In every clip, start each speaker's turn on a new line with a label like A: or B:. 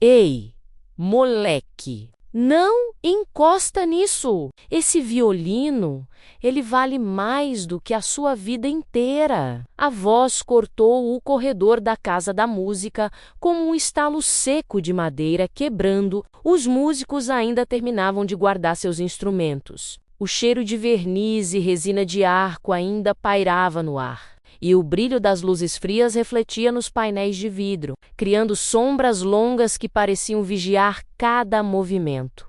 A: Ei, moleque, não encosta nisso! Esse violino, ele vale mais do que a sua vida inteira. A voz cortou o corredor da Casa da Música como um estalo seco de madeira quebrando. Os músicos ainda terminavam de guardar seus instrumentos. O cheiro de verniz e resina de arco ainda pairava no ar, e o brilho das luzes frias refletia nos painéis de vidro, criando sombras longas que pareciam vigiar cada movimento.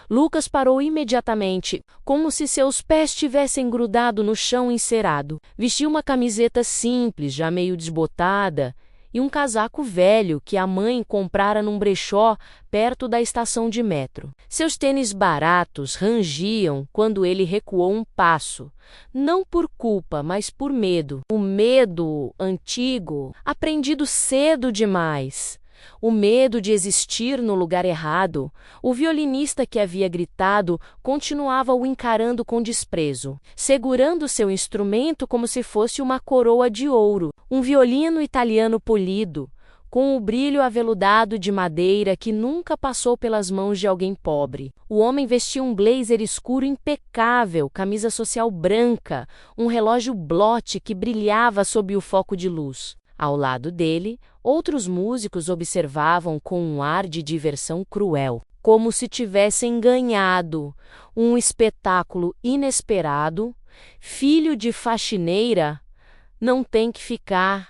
A: Lucas parou imediatamente, como se seus pés tivessem grudado no chão encerado. Vestia uma camiseta simples, já meio desbotada, e um casaco velho que a mãe comprara num brechó perto da estação de metro. Seus tênis baratos rangiam quando ele recuou um passo, não por culpa, mas por medo. O medo antigo, aprendido cedo demais. O medo de existir no lugar errado. O violinista que havia gritado continuava o encarando com desprezo, segurando seu instrumento como se fosse uma coroa de ouro, um violino italiano polido, com o brilho aveludado de madeira que nunca passou pelas mãos de alguém pobre. O homem vestia um blazer escuro impecável, camisa social branca, um relógio Bloch que brilhava sob o foco de luz. Ao lado dele, outros músicos observavam com um ar de diversão cruel, como se tivessem ganhado um espetáculo inesperado. Filho de faxineira não tem que ficar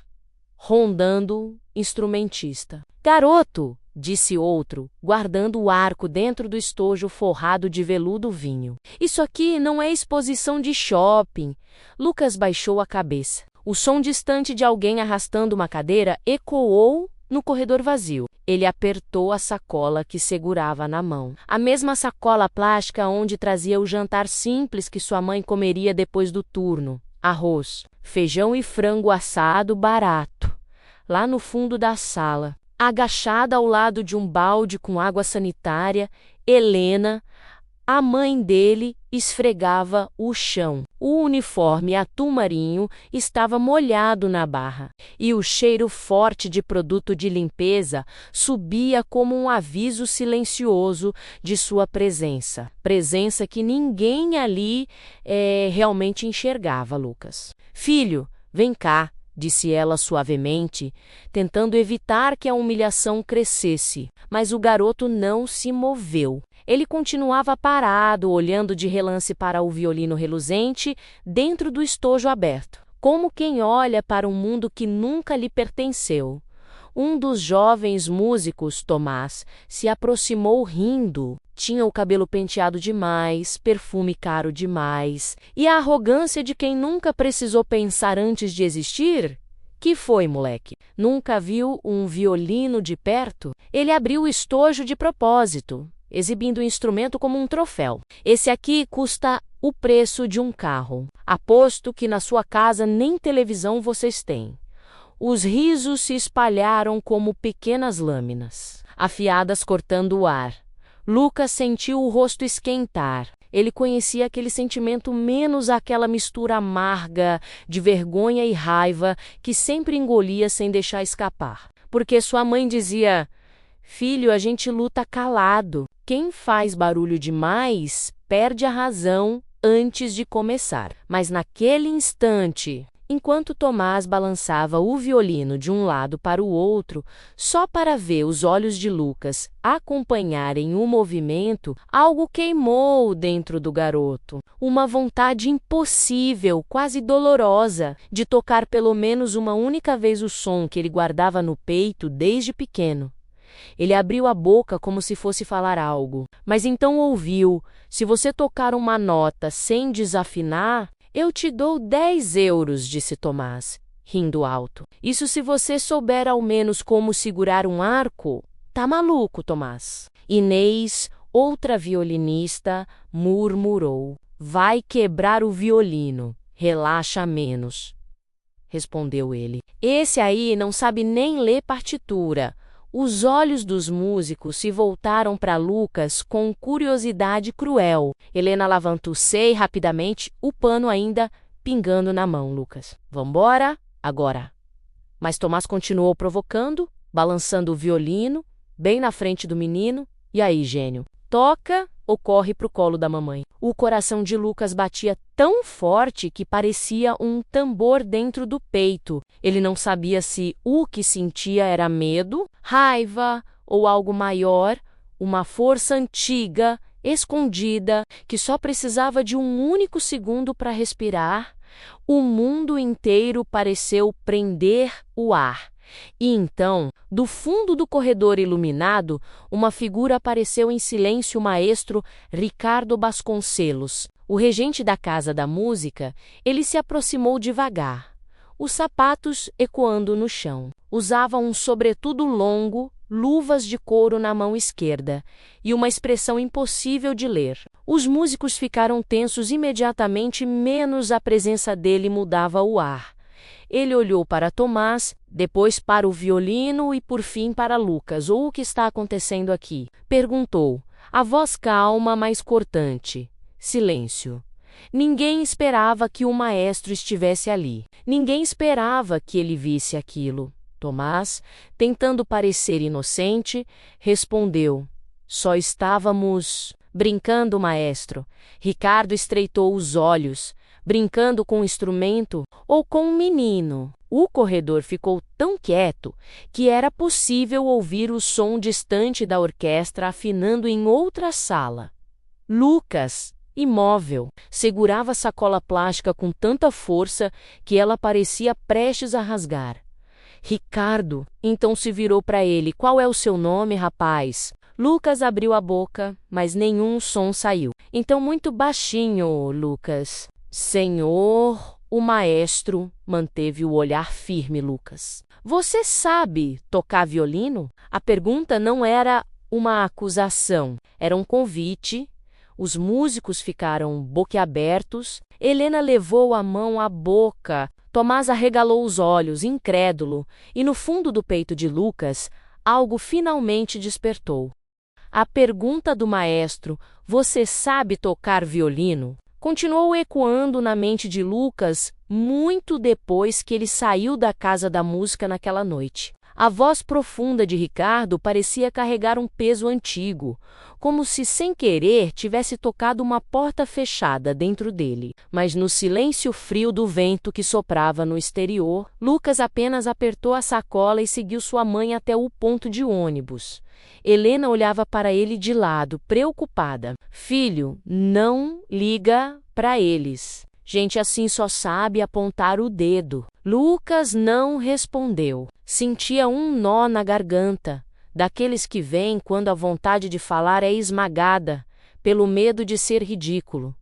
A: rondando instrumentista. Garoto, disse outro, guardando o arco dentro do estojo forrado de veludo vinho. Isso aqui não é exposição de shopping. Lucas baixou a cabeça. O som distante de alguém arrastando uma cadeira ecoou no corredor vazio. Ele apertou a sacola que segurava na mão. A mesma sacola plástica onde trazia o jantar simples que sua mãe comeria depois do turno. Arroz, feijão e frango assado barato. Lá no fundo da sala, agachada ao lado de um balde com água sanitária, Helena, a mãe dele, esfregava o chão. O uniforme atum marinho estava molhado na barra, e o cheiro forte de produto de limpeza subia como um aviso silencioso de sua presença. Presença que ninguém ali realmente enxergava, Lucas. Filho, vem cá, disse ela suavemente, tentando evitar que a humilhação crescesse. Mas o garoto não se moveu. Ele continuava parado, olhando de relance para o violino reluzente dentro do estojo aberto, como quem olha para um mundo que nunca lhe pertenceu. Um dos jovens músicos, Tomás, se aproximou rindo. Tinha o cabelo penteado demais, perfume caro demais, e a arrogância de quem nunca precisou pensar antes de existir. Que foi, moleque? Nunca viu um violino de perto? Ele abriu o estojo de propósito, exibindo o instrumento como um troféu. Esse aqui custa o preço de um carro. Aposto que na sua casa nem televisão vocês têm. Os risos se espalharam como pequenas lâminas, afiadas cortando o ar. Lucas sentiu o rosto esquentar. Ele conhecia aquele sentimento menos aquela mistura amarga de vergonha e raiva que sempre engolia sem deixar escapar. Porque sua mãe dizia: filho, a gente luta calado. Quem faz barulho demais perde a razão antes de começar. Mas naquele instante, enquanto Tomás balançava o violino de um lado para o outro, só para ver os olhos de Lucas acompanharem o movimento, algo queimou dentro do garoto. Uma vontade impossível, quase dolorosa, de tocar pelo menos uma única vez o som que ele guardava no peito desde pequeno. Ele abriu a boca como se fosse falar algo, mas então ouviu: se você tocar uma nota sem desafinar, eu te dou 10 euros, disse Tomás, rindo alto. Isso se você souber ao menos como segurar um arco. Tá maluco, Tomás? Inês, outra violinista, murmurou. Vai quebrar o violino. Relaxa menos, respondeu ele. Esse aí não sabe nem ler partitura. Os olhos dos músicos se voltaram para Lucas com curiosidade cruel. Helena levantou-se rapidamente, o pano ainda pingando na mão. Lucas: vambora, agora. Mas Tomás continuou provocando, balançando o violino, bem na frente do menino. E aí, gênio? Toca ou corre pro colo da mamãe? O coração de Lucas batia tão forte que parecia um tambor dentro do peito. Ele não sabia se o que sentia era medo, raiva ou algo maior, uma força antiga, escondida, que só precisava de um único segundo para respirar. O mundo inteiro pareceu prender o ar. E então, do fundo do corredor iluminado, uma figura apareceu em silêncio: o maestro Ricardo Vasconcelos, o regente da Casa da Música. Ele se aproximou devagar, os sapatos ecoando no chão. Usava um sobretudo longo, luvas de couro na mão esquerda e uma expressão impossível de ler. Os músicos ficaram tensos imediatamente, menos a presença dele mudava o ar. Ele olhou para Tomás, depois para o violino e por fim para Lucas. O que está acontecendo aqui? Perguntou, a voz calma, mas cortante. Silêncio. Ninguém esperava que o maestro estivesse ali. Ninguém esperava que ele visse aquilo. Tomás, tentando parecer inocente, respondeu, só estávamos brincando, maestro. Ricardo estreitou os olhos. Brincando com um instrumento ou com um menino? O corredor ficou tão quieto que era possível ouvir o som distante da orquestra afinando em outra sala. Lucas, imóvel, segurava a sacola plástica com tanta força que ela parecia prestes a rasgar. Ricardo então se virou para ele. Qual é o seu nome, rapaz? Lucas abriu a boca, mas nenhum som saiu. Então, muito baixinho, Lucas. Senhor, o maestro manteve o olhar firme. Lucas, você sabe tocar violino? A pergunta não era uma acusação, era um convite. Os músicos ficaram boquiabertos. Helena levou a mão à boca. Tomás arregalou os olhos, incrédulo, e no fundo do peito de Lucas, algo finalmente despertou. A pergunta do maestro, você sabe tocar violino? Continuou ecoando na mente de Lucas muito depois que ele saiu da Casa da Música naquela noite. A voz profunda de Ricardo parecia carregar um peso antigo, como se sem querer tivesse tocado uma porta fechada dentro dele. Mas no silêncio frio do vento que soprava no exterior, Lucas apenas apertou a sacola e seguiu sua mãe até o ponto de ônibus. Helena olhava para ele de lado, preocupada. Filho, não liga para eles. Gente assim só sabe apontar o dedo. Lucas não respondeu. Sentia um nó na garganta, daqueles que vêm quando a vontade de falar é esmagada pelo medo de ser ridículo.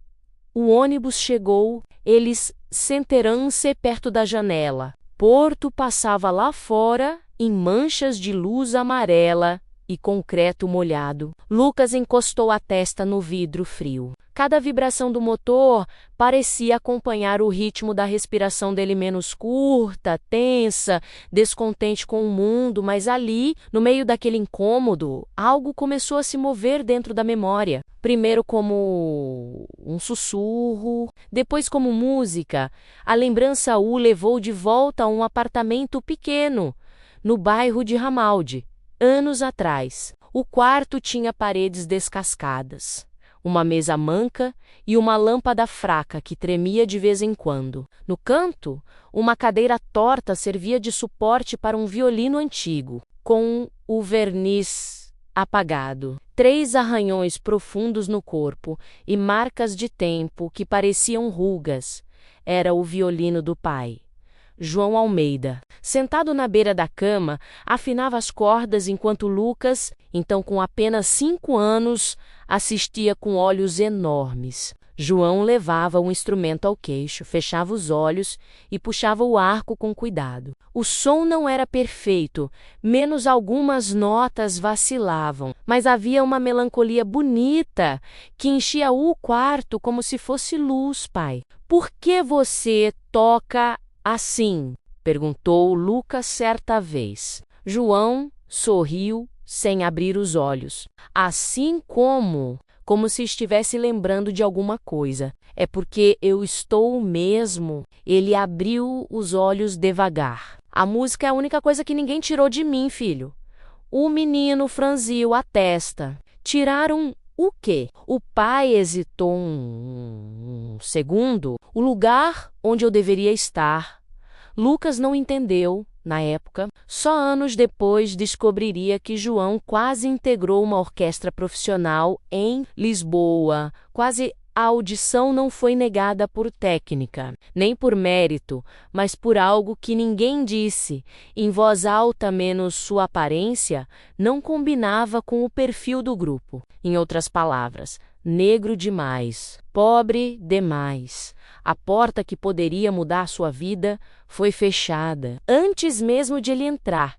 A: O ônibus chegou, eles sentaram-se perto da janela. Porto passava lá fora, em manchas de luz amarela e concreto molhado. Lucas encostou a testa no vidro frio. Cada vibração do motor parecia acompanhar o ritmo da respiração dele, menos curta, tensa, descontente com o mundo, mas ali, no meio daquele incômodo, algo começou a se mover dentro da memória. Primeiro como um sussurro, depois como música. A lembrança o levou de volta a um apartamento pequeno, no bairro de Ramalde. Anos atrás, o quarto tinha paredes descascadas, uma mesa manca e uma lâmpada fraca que tremia de vez em quando. No canto, uma cadeira torta servia de suporte para um violino antigo, com o verniz apagado. 3 arranhões profundos no corpo e marcas de tempo que pareciam rugas. Era o violino do pai. João Almeida, sentado na beira da cama, afinava as cordas enquanto Lucas, então com apenas 5 anos, assistia com olhos enormes. João levava o instrumento ao queixo, fechava os olhos e puxava o arco com cuidado. O som não era perfeito, menos algumas notas vacilavam, mas havia uma melancolia bonita que enchia o quarto como se fosse luz. Pai, por que você toca assim? Perguntou Lucas certa vez. João sorriu sem abrir os olhos. Assim como se estivesse lembrando de alguma coisa. É porque eu estou mesmo. Ele abriu os olhos devagar. A música é a única coisa que ninguém tirou de mim, filho. O menino franziu a testa. Tiraram o quê? O pai hesitou um segundo. O lugar onde eu deveria estar. Lucas não entendeu, na época. Só anos depois descobriria que João quase integrou uma orquestra profissional em Lisboa. Quase a audição não foi negada por técnica, nem por mérito, mas por algo que ninguém disse, em voz alta menos sua aparência, não combinava com o perfil do grupo. Em outras palavras, negro demais, pobre demais. A porta que poderia mudar sua vida foi fechada, antes mesmo de ele entrar.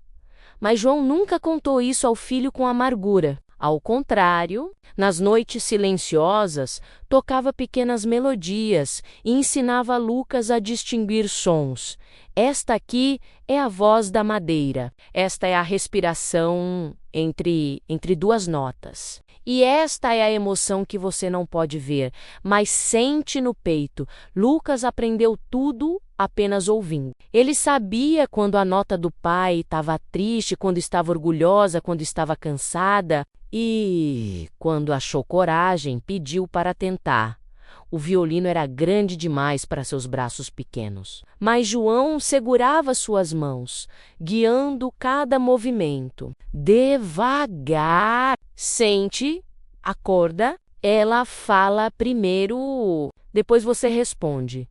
A: Mas João nunca contou isso ao filho com amargura. Ao contrário, nas noites silenciosas, tocava pequenas melodias e ensinava Lucas a distinguir sons. Esta aqui é a voz da madeira. Esta é a respiração entre duas notas. E esta é a emoção que você não pode ver, mas sente no peito. Lucas aprendeu tudo apenas ouvindo. Ele sabia quando a nota do pai estava triste, quando estava orgulhosa, quando estava cansada e, quando achou coragem, pediu para tentar. O violino era grande demais para seus braços pequenos. Mas João segurava suas mãos, guiando cada movimento. Devagar. Sente, acorda. Ela fala primeiro, depois você responde.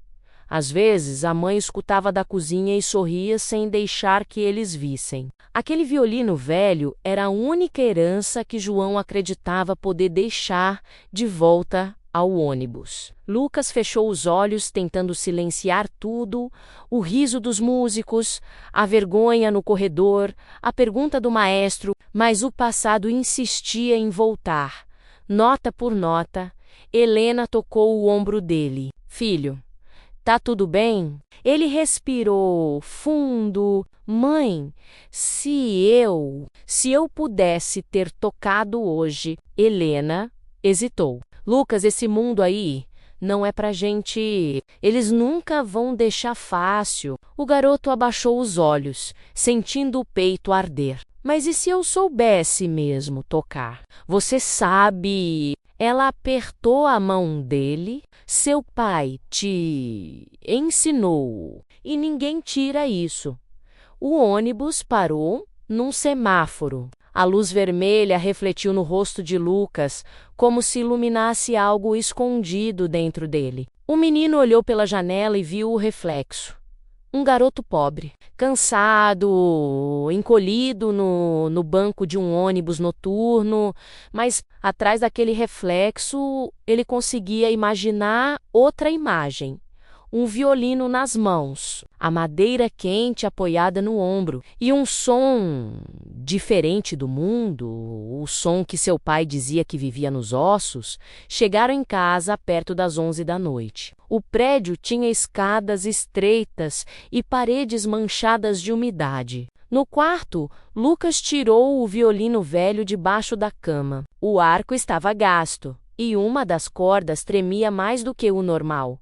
A: Às vezes, a mãe escutava da cozinha e sorria sem deixar que eles vissem. Aquele violino velho era a única herança que João acreditava poder deixar de volta ao ônibus. Lucas fechou os olhos tentando silenciar tudo, o riso dos músicos, a vergonha no corredor, a pergunta do maestro, mas o passado insistia em voltar. Nota por nota, Helena tocou o ombro dele. Filho, tá tudo bem? Ele respirou fundo. Mãe, se eu pudesse ter tocado hoje. Helena hesitou. Lucas, esse mundo aí não é pra gente. Eles nunca vão deixar fácil. O garoto abaixou os olhos, sentindo o peito arder. Mas e se eu soubesse mesmo tocar? Você sabe. Ela apertou a mão dele. Seu pai te ensinou. E ninguém tira isso. O ônibus parou num semáforo. A luz vermelha refletiu no rosto de Lucas, como se iluminasse algo escondido dentro dele. O menino olhou pela janela e viu o reflexo. Um garoto pobre, cansado, encolhido no banco de um ônibus noturno, mas atrás daquele reflexo ele conseguia imaginar outra imagem. Um violino nas mãos, a madeira quente apoiada no ombro e um som diferente do mundo, o som que seu pai dizia que vivia nos ossos. Chegaram em casa perto das 11 da noite. O prédio tinha escadas estreitas e paredes manchadas de umidade. No quarto, Lucas tirou o violino velho debaixo da cama. O arco estava gasto e uma das cordas tremia mais do que o normal.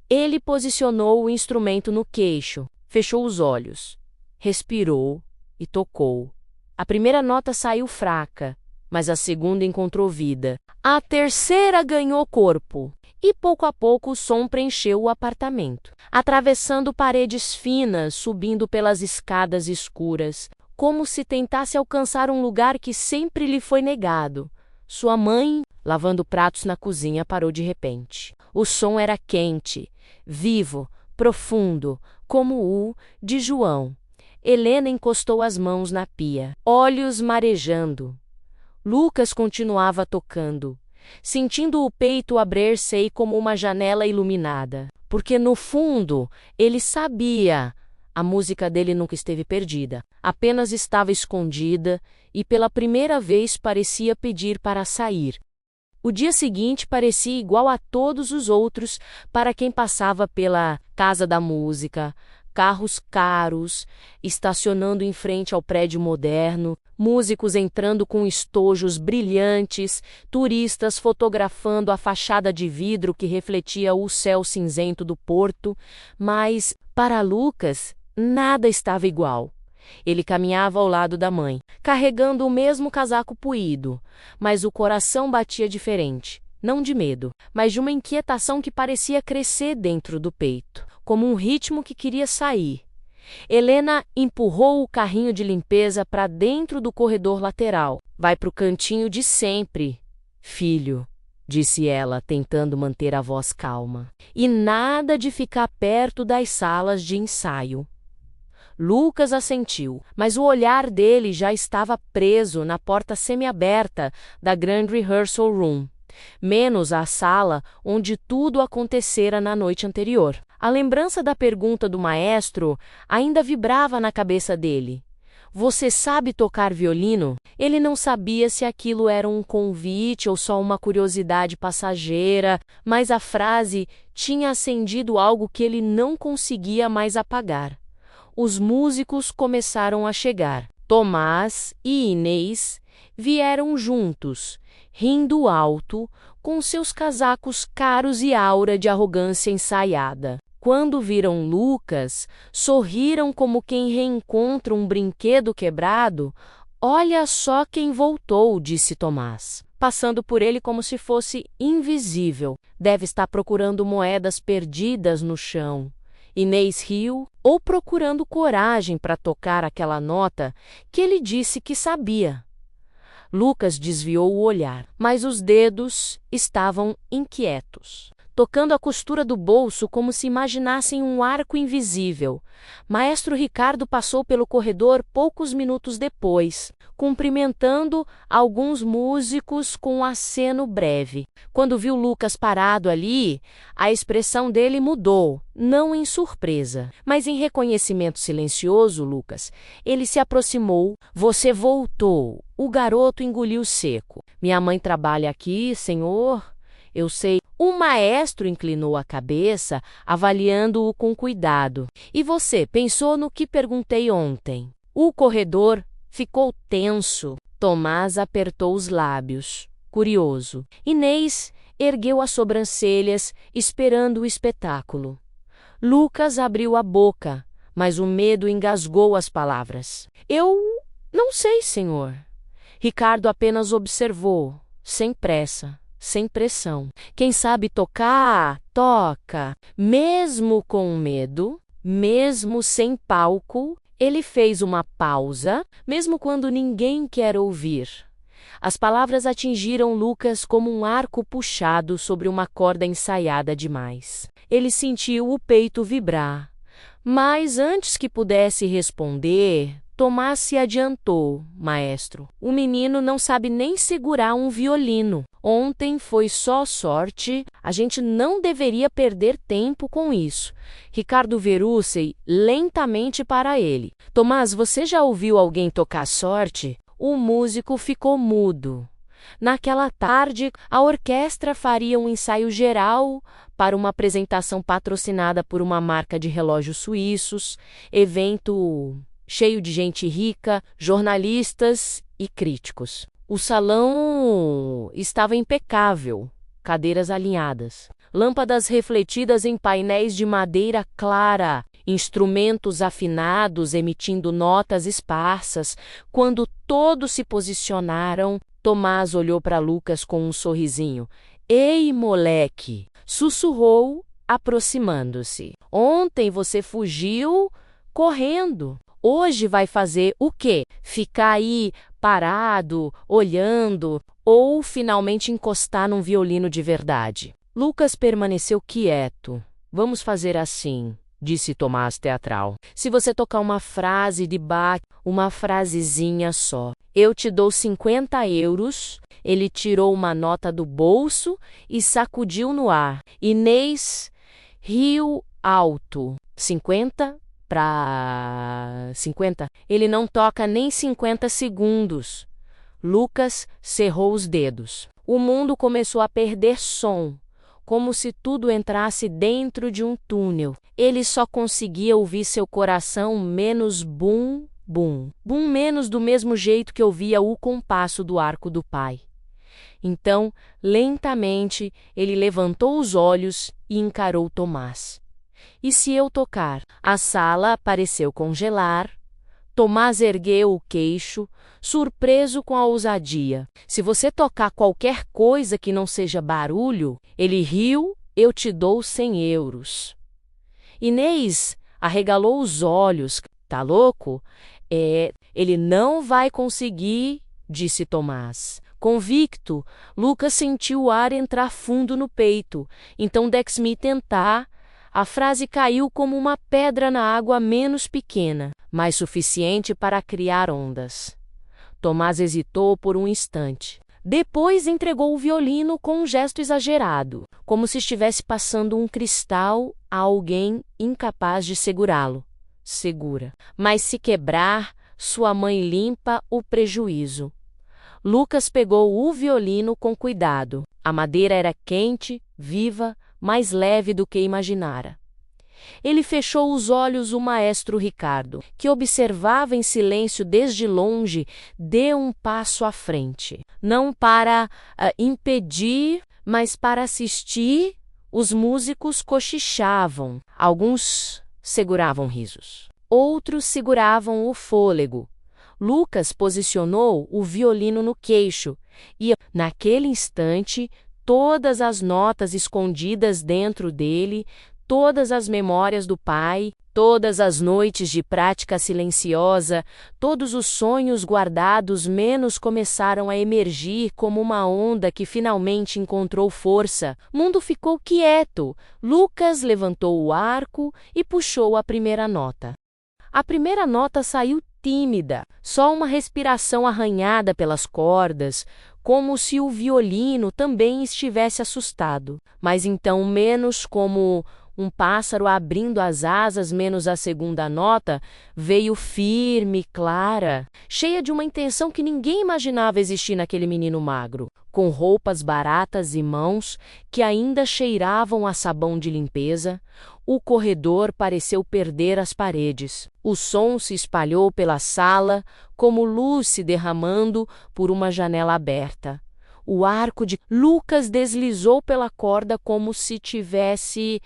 A: Ele posicionou o instrumento no queixo, fechou os olhos, respirou e tocou. A primeira nota saiu fraca, mas a segunda encontrou vida. A terceira ganhou corpo, e pouco a pouco o som preencheu o apartamento, atravessando paredes finas, subindo pelas escadas escuras, como se tentasse alcançar um lugar que sempre lhe foi negado. Sua mãe, lavando pratos na cozinha, parou de repente. O som era quente, vivo, profundo, como o de João. Helena encostou as mãos na pia, olhos marejando. Lucas continuava tocando, sentindo o peito abrir-se como uma janela iluminada. Porque no fundo, ele sabia, a música dele nunca esteve perdida, apenas estava escondida e pela primeira vez parecia pedir para sair. O dia seguinte parecia igual a todos os outros para quem passava pela Casa da Música, carros caros, estacionando em frente ao prédio moderno, músicos entrando com estojos brilhantes, turistas fotografando a fachada de vidro que refletia o céu cinzento do porto, mas, para Lucas, nada estava igual. Ele caminhava ao lado da mãe, carregando o mesmo casaco puído, mas o coração batia diferente, não de medo, mas de uma inquietação que parecia crescer dentro do peito, como um ritmo que queria sair. Helena empurrou o carrinho de limpeza para dentro do corredor lateral. Vai para o cantinho de sempre, filho, disse ela, tentando manter a voz calma. E nada de ficar perto das salas de ensaio. Lucas assentiu, mas o olhar dele já estava preso na porta semiaberta da Grand Rehearsal Room, menos a sala onde tudo acontecera na noite anterior. A lembrança da pergunta do maestro ainda vibrava na cabeça dele. Você sabe tocar violino? Ele não sabia se aquilo era um convite ou só uma curiosidade passageira, mas a frase tinha acendido algo que ele não conseguia mais apagar. Os músicos começaram a chegar. Tomás e Inês vieram juntos, rindo alto, com seus casacos caros e aura de arrogância ensaiada. Quando viram Lucas, sorriram como quem reencontra um brinquedo quebrado. Olha só quem voltou, disse Tomás, passando por ele como se fosse invisível. Deve estar procurando moedas perdidas no chão. Inês riu, ou procurando coragem para tocar aquela nota que ele disse que sabia. Lucas desviou o olhar, mas os dedos estavam inquietos, tocando a costura do bolso como se imaginassem um arco invisível. Maestro Ricardo passou pelo corredor poucos minutos depois, cumprimentando alguns músicos com um aceno breve. Quando viu Lucas parado ali, a expressão dele mudou, não em surpresa, mas em reconhecimento silencioso. Lucas, ele se aproximou. Você voltou. O garoto engoliu seco. Minha mãe trabalha aqui, senhor? Eu sei. O maestro inclinou a cabeça, avaliando-o com cuidado. E você pensou no que perguntei ontem? O corredor ficou tenso. Tomás apertou os lábios, curioso. Inês ergueu as sobrancelhas, esperando o espetáculo. Lucas abriu a boca, mas o medo engasgou as palavras. Eu não sei, senhor. Ricardo apenas observou, sem pressa. Sem pressão. Quem sabe tocar, toca. Mesmo com medo, mesmo sem palco, ele fez uma pausa, mesmo quando ninguém quer ouvir. As palavras atingiram Lucas como um arco puxado sobre uma corda ensaiada demais. Ele sentiu o peito vibrar. Mas antes que pudesse responder, Tomás se adiantou. Maestro, o menino não sabe nem segurar um violino. Ontem foi só sorte, a gente não deveria perder tempo com isso. Ricardo virou-se lentamente para ele. Tomás, você já ouviu alguém tocar sorte? O músico ficou mudo. Naquela tarde, a orquestra faria um ensaio geral para uma apresentação patrocinada por uma marca de relógios suíços, evento cheio de gente rica, jornalistas e críticos. O salão estava impecável, cadeiras alinhadas, lâmpadas refletidas em painéis de madeira clara, instrumentos afinados emitindo notas esparsas. Quando todos se posicionaram, Tomás olhou para Lucas com um sorrisinho. Ei, moleque! Sussurrou, aproximando-se. Ontem você fugiu correndo. Hoje vai fazer o quê? Ficar aí parado, olhando, ou finalmente encostar num violino de verdade? Lucas permaneceu quieto. Vamos fazer assim, disse Tomás teatral. Se você tocar uma frase de Bach, uma frasezinha só, eu te dou 50 euros. Ele tirou uma nota do bolso e sacudiu no ar. Inês riu alto. 50? Para 50? Ele não toca nem 50 segundos. Lucas cerrou os dedos. O mundo começou a perder som, como se tudo entrasse dentro de um túnel. Ele só conseguia ouvir seu coração menos bum, bum. Bum menos do mesmo jeito que ouvia o compasso do arco do pai. Então, lentamente, ele levantou os olhos e encarou Tomás. E se eu tocar? A sala pareceu congelar. Tomás ergueu o queixo, surpreso com a ousadia. Se você tocar qualquer coisa que não seja barulho, ele riu, eu te dou 100 euros. Inês arregalou os olhos. Tá louco? Ele não vai conseguir, disse Tomás. Convicto, Lucas sentiu o ar entrar fundo no peito. Então deixe-me tentar. A frase caiu como uma pedra na água menos pequena, mas suficiente para criar ondas. Tomás hesitou por um instante. Depois entregou o violino com um gesto exagerado, como se estivesse passando um cristal a alguém incapaz de segurá-lo. Segura. Mas se quebrar, sua mãe limpa o prejuízo. Lucas pegou o violino com cuidado. A madeira era quente, viva, mais leve do que imaginara. Ele fechou os olhos. O maestro Ricardo, que observava em silêncio desde longe, deu um passo à frente. Não para impedir, mas para assistir. Os músicos cochichavam. Alguns seguravam risos. Outros seguravam o fôlego. Lucas posicionou o violino no queixo e, naquele instante, todas as notas escondidas dentro dele, todas as memórias do pai, todas as noites de prática silenciosa, todos os sonhos guardados menos começaram a emergir como uma onda que finalmente encontrou força. O mundo ficou quieto. Lucas levantou o arco e puxou a primeira nota. A primeira nota saiu tímida, só uma respiração arranhada pelas cordas, como se o violino também estivesse assustado. Mas então, menos como um pássaro abrindo as asas, menos a segunda nota, veio firme, clara, cheia de uma intenção que ninguém imaginava existir naquele menino magro, com roupas baratas e mãos que ainda cheiravam a sabão de limpeza. O corredor pareceu perder as paredes. O som se espalhou pela sala, como luz se derramando por uma janela aberta. O arco de Lucas deslizou pela corda como se tivesse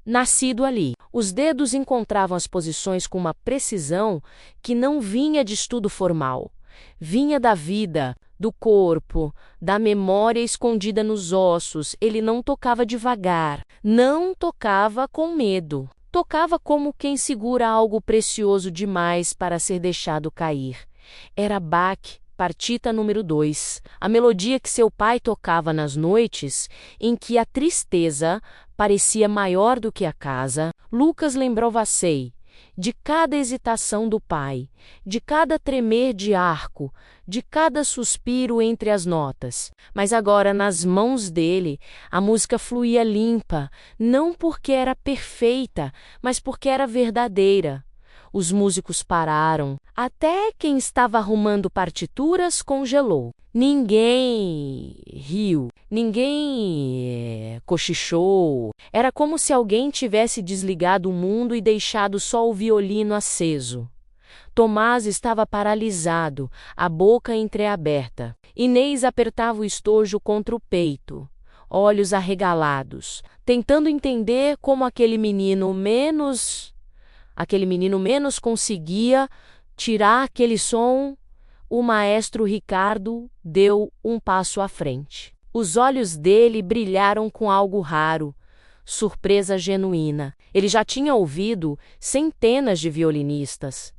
A: nascido ali. Os dedos encontravam as posições com uma precisão que não vinha de estudo formal. Vinha da vida, do corpo, da memória escondida nos ossos. Ele não tocava devagar, não tocava com medo. Tocava como quem segura algo precioso demais para ser deixado cair. Era Bach, partita número 2, a melodia que seu pai tocava nas noites em que a tristeza parecia maior do que a casa. Lucas lembrava-se de cada hesitação do pai, de cada tremer de arco, de cada suspiro entre as notas. Mas agora, nas mãos dele, a música fluía limpa, não porque era perfeita, mas porque era verdadeira. Os músicos pararam. Até quem estava arrumando partituras congelou. Ninguém riu, ninguém cochichou. Era como se alguém tivesse desligado o mundo e deixado só o violino aceso. Tomás estava paralisado, a boca entreaberta. Inês apertava o estojo contra o peito, olhos arregalados, tentando entender como aquele menino menos conseguia tirar aquele som. O maestro Ricardo deu um passo à frente. Os olhos dele brilharam com algo raro, surpresa genuína. Ele já tinha ouvido centenas de violinistas,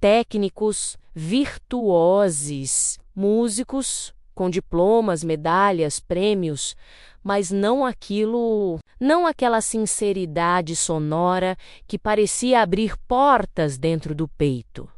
A: técnicos, virtuosos, músicos com diplomas, medalhas, prêmios, mas não aquela sinceridade sonora que parecia abrir portas dentro do peito.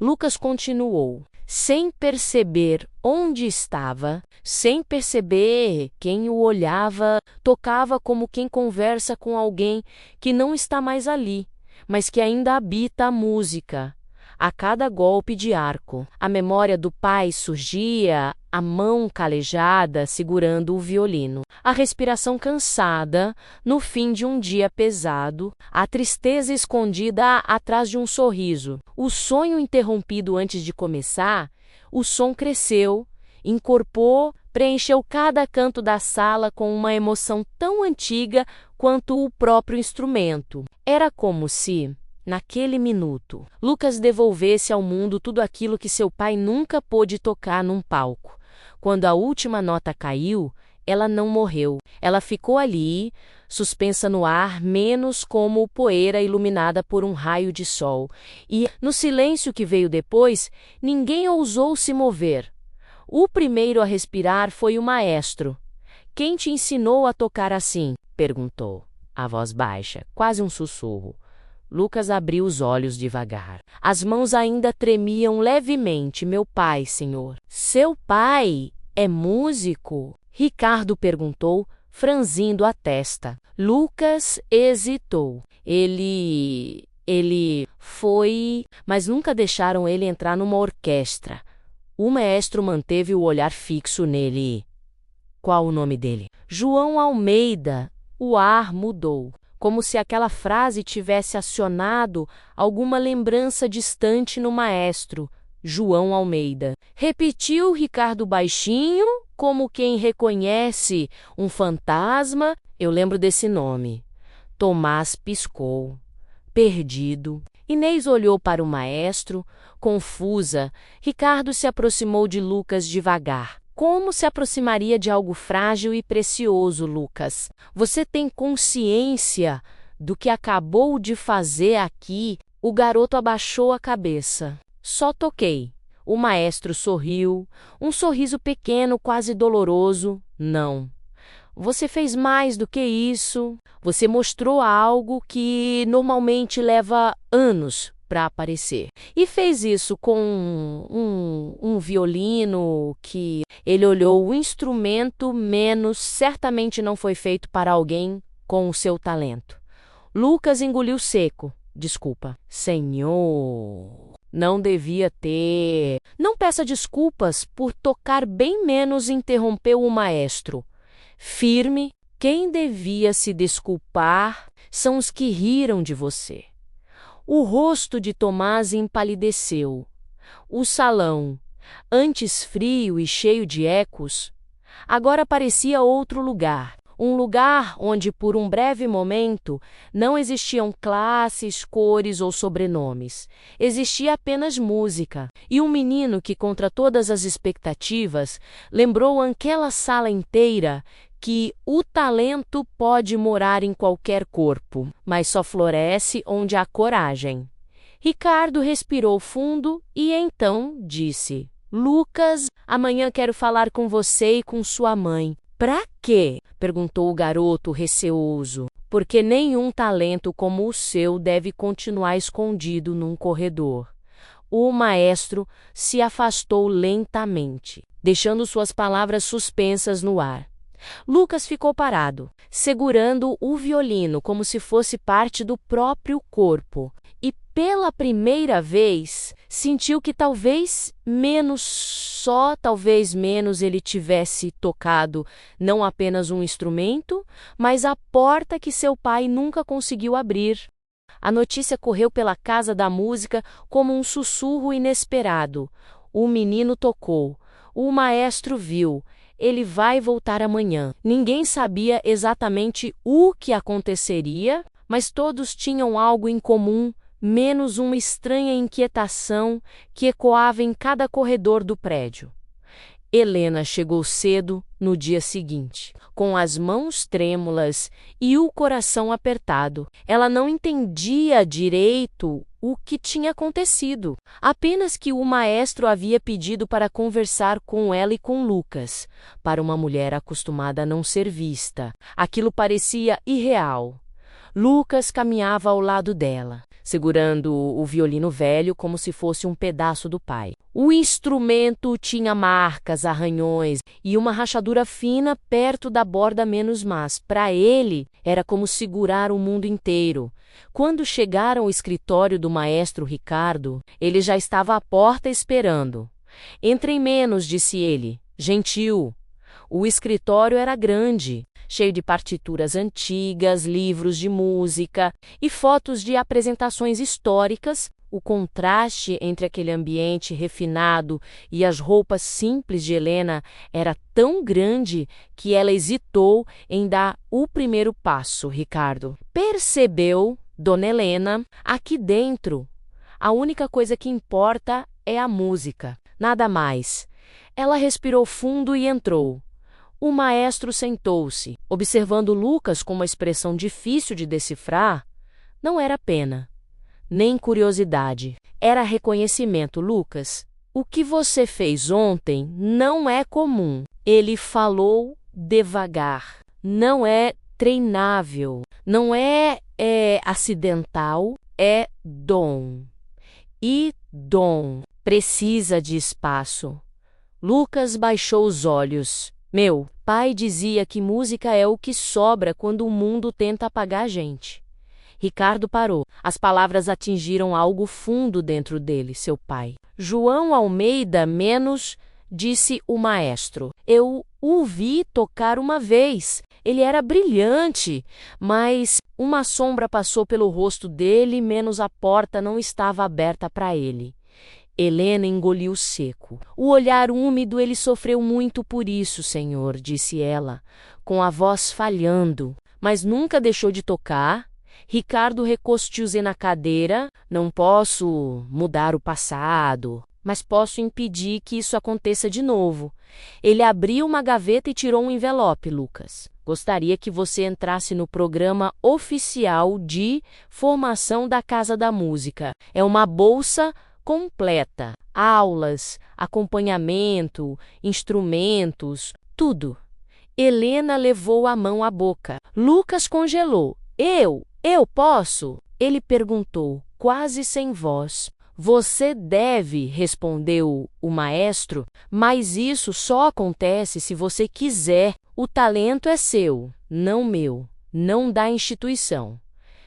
A: Lucas continuou, sem perceber onde estava, sem perceber quem o olhava, tocava como quem conversa com alguém que não está mais ali, mas que ainda habita a música. A cada golpe de arco, a memória do pai surgia, a mão calejada segurando o violino, a respiração cansada no fim de um dia pesado, a tristeza escondida atrás de um sorriso, o sonho interrompido antes de começar. O som cresceu, incorporou, preencheu cada canto da sala com uma emoção tão antiga quanto o próprio instrumento. Era como se naquele minuto, Lucas devolvesse ao mundo tudo aquilo que seu pai nunca pôde tocar num palco. Quando a última nota caiu, ela não morreu. Ela ficou ali, suspensa no ar, menos como poeira iluminada por um raio de sol. E, no silêncio que veio depois, ninguém ousou se mover. O primeiro a respirar foi o maestro. Quem te ensinou a tocar assim? Perguntou, a voz baixa, quase um sussurro. Lucas abriu os olhos devagar. As mãos ainda tremiam levemente. Meu pai, senhor. Seu pai é músico? Ricardo perguntou, franzindo a testa. Lucas hesitou. Ele foi, mas nunca deixaram ele entrar numa orquestra. O maestro manteve o olhar fixo nele. Qual o nome dele? João Almeida. O ar mudou, como se aquela frase tivesse acionado alguma lembrança distante no maestro. João Almeida. Repetiu Ricardo baixinho, como quem reconhece um fantasma. Eu lembro desse nome. Tomás piscou. Perdido. Inês olhou para o maestro, confusa. Ricardo se aproximou de Lucas devagar. Como se aproximaria de algo frágil e precioso, Lucas? Você tem consciência do que acabou de fazer aqui? O garoto abaixou a cabeça. Só toquei. O maestro sorriu, um sorriso pequeno, quase doloroso. Não. Você fez mais do que isso. Você mostrou algo que normalmente leva anos para aparecer. E fez isso com um violino que ele olhou o instrumento menos, certamente não foi feito para alguém com o seu talento. Lucas engoliu seco. Desculpa. Senhor, não devia ter. Não peça desculpas por tocar bem menos, interrompeu o maestro. Firme, quem devia se desculpar são os que riram de você. O rosto de Tomás empalideceu. O salão, antes frio e cheio de ecos, agora parecia outro lugar. Um lugar onde, por um breve momento, não existiam classes, cores ou sobrenomes. Existia apenas música. E um menino que, contra todas as expectativas, lembrou aquela sala inteira que o talento pode morar em qualquer corpo, mas só floresce onde há coragem. Ricardo respirou fundo e então disse: Lucas, amanhã quero falar com você e com sua mãe. Pra quê? Perguntou o garoto receoso. Porque nenhum talento como o seu deve continuar escondido num corredor. O maestro se afastou lentamente, deixando suas palavras suspensas no ar. Lucas ficou parado, segurando o violino como se fosse parte do próprio corpo. E pela primeira vez, sentiu que talvez menos ele tivesse tocado não apenas um instrumento, mas a porta que seu pai nunca conseguiu abrir. A notícia correu pela casa da música como um sussurro inesperado. O menino tocou. O maestro viu. Ele vai voltar amanhã. Ninguém sabia exatamente o que aconteceria, mas todos tinham algo em comum, menos uma estranha inquietação que ecoava em cada corredor do prédio. Helena chegou cedo no dia seguinte, com as mãos trêmulas e o coração apertado. Ela não entendia direito o que tinha acontecido, apenas que o maestro havia pedido para conversar com ela e com Lucas. Para uma mulher acostumada a não ser vista, aquilo parecia irreal. Lucas caminhava ao lado dela, segurando o violino velho como se fosse um pedaço do pai. O instrumento tinha marcas, arranhões e uma rachadura fina perto da borda menos más. Para ele, era como segurar o mundo inteiro. Quando chegaram ao escritório do maestro Ricardo, ele já estava à porta esperando. Entrem menos, disse ele, gentil. O escritório era grande, cheio de partituras antigas, livros de música e fotos de apresentações históricas. O contraste entre aquele ambiente refinado e as roupas simples de Helena era tão grande que ela hesitou em dar o primeiro passo. Ricardo percebeu Dona Helena, aqui dentro, a única coisa que importa é a música, nada mais. Ela respirou fundo e entrou. O maestro sentou-se, observando Lucas com uma expressão difícil de decifrar. Não era pena, nem curiosidade. Era reconhecimento. Lucas, o que você fez ontem não é comum. Ele falou devagar. Não é treinável. Não é acidental. É dom. E dom precisa de espaço. Lucas baixou os olhos. Meu pai dizia que música é o que sobra quando o mundo tenta apagar a gente. Ricardo parou. As palavras atingiram algo fundo dentro dele, seu pai. João Almeida menos, disse o maestro. Eu o vi tocar uma vez. Ele era brilhante, mas uma sombra passou pelo rosto dele, menos a porta não estava aberta para ele. Helena engoliu seco. O olhar úmido, ele sofreu muito por isso, senhor, disse ela, com a voz falhando, mas nunca deixou de tocar. Ricardo recostou-se na cadeira. Não posso mudar o passado, mas posso impedir que isso aconteça de novo. Ele abriu uma gaveta e tirou um envelope. Lucas, gostaria que você entrasse no programa oficial de formação da Casa da Música. É uma bolsa completa, aulas, acompanhamento, instrumentos, tudo. Helena levou a mão à boca. Lucas congelou. Eu posso? Ele perguntou, quase sem voz. Você deve, respondeu o maestro, mas isso só acontece se você quiser. O talento é seu, não meu, não da instituição.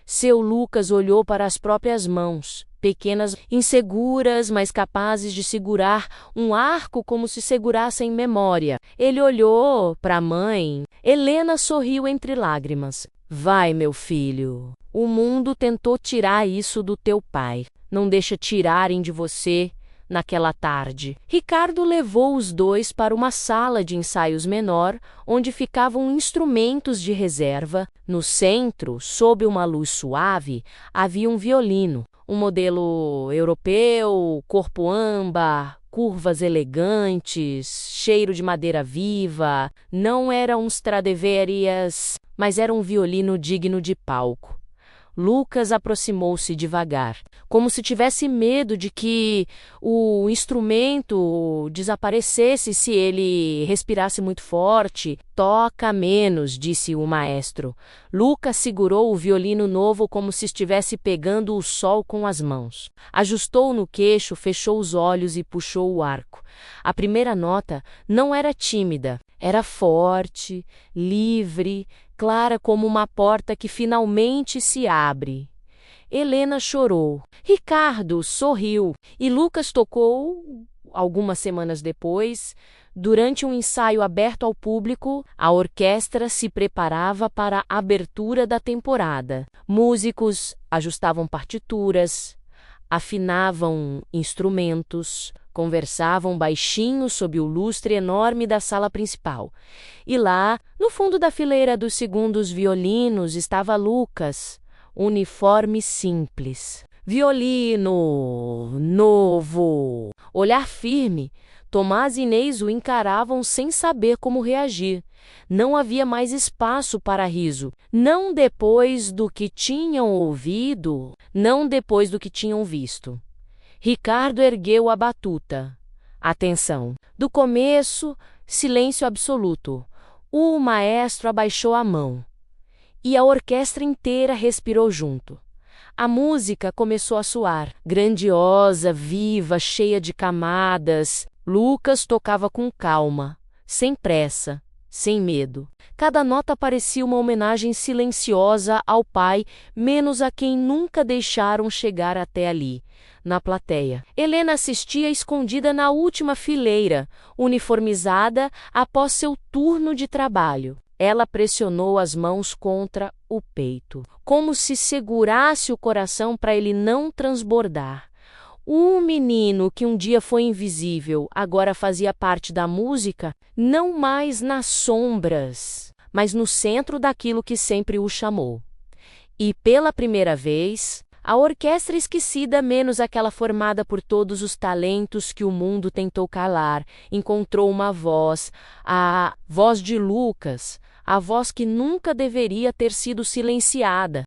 A: Seu Lucas olhou para as próprias mãos, pequenas, inseguras, mas capazes de segurar um arco como se segurassem memória. Ele olhou para a mãe. Helena sorriu entre lágrimas. Vai, meu filho. O mundo tentou tirar isso do teu pai. Não deixa tirarem de você naquela tarde. Ricardo levou os dois para uma sala de ensaios menor, onde ficavam instrumentos de reserva. No centro, sob uma luz suave, havia um violino, um modelo europeu, corpo âmbar, curvas elegantes, cheiro de madeira viva. Não era um Stradivarius, mas era um violino digno de palco. Lucas aproximou-se devagar, como se tivesse medo de que o instrumento desaparecesse se ele respirasse muito forte. Toca menos, disse o maestro. Lucas segurou o violino novo como se estivesse pegando o sol com as mãos. Ajustou no queixo, fechou os olhos e puxou o arco. A primeira nota não era tímida, era forte, livre, clara como uma porta que finalmente se abre. Helena chorou. Ricardo sorriu. E Lucas tocou, algumas semanas depois, durante um ensaio aberto ao público. A orquestra se preparava para a abertura da temporada. Músicos ajustavam partituras, afinavam instrumentos, conversavam baixinho sob o lustre enorme da sala principal. E lá, no fundo da fileira dos segundos violinos, estava Lucas, uniforme simples. Violino novo, olhar firme. Tomás e Inês o encaravam sem saber como reagir. Não havia mais espaço para riso. Não depois do que tinham ouvido, não depois do que tinham visto. Ricardo ergueu a batuta. Atenção. Do começo, silêncio absoluto. O maestro abaixou a mão. E a orquestra inteira respirou junto. A música começou a soar, grandiosa, viva, cheia de camadas. Lucas tocava com calma, sem pressa, sem medo. Cada nota parecia uma homenagem silenciosa ao pai, menos a quem nunca deixaram chegar até ali, na plateia. Helena assistia escondida na última fileira, uniformizada após seu turno de trabalho. Ela pressionou as mãos contra o peito, como se segurasse o coração para ele não transbordar. O menino que um dia foi invisível, agora fazia parte da música, não mais nas sombras, mas no centro daquilo que sempre o chamou. E, pela primeira vez, a orquestra esquecida, menos aquela formada por todos os talentos que o mundo tentou calar, encontrou uma voz, a voz de Lucas, a voz que nunca deveria ter sido silenciada.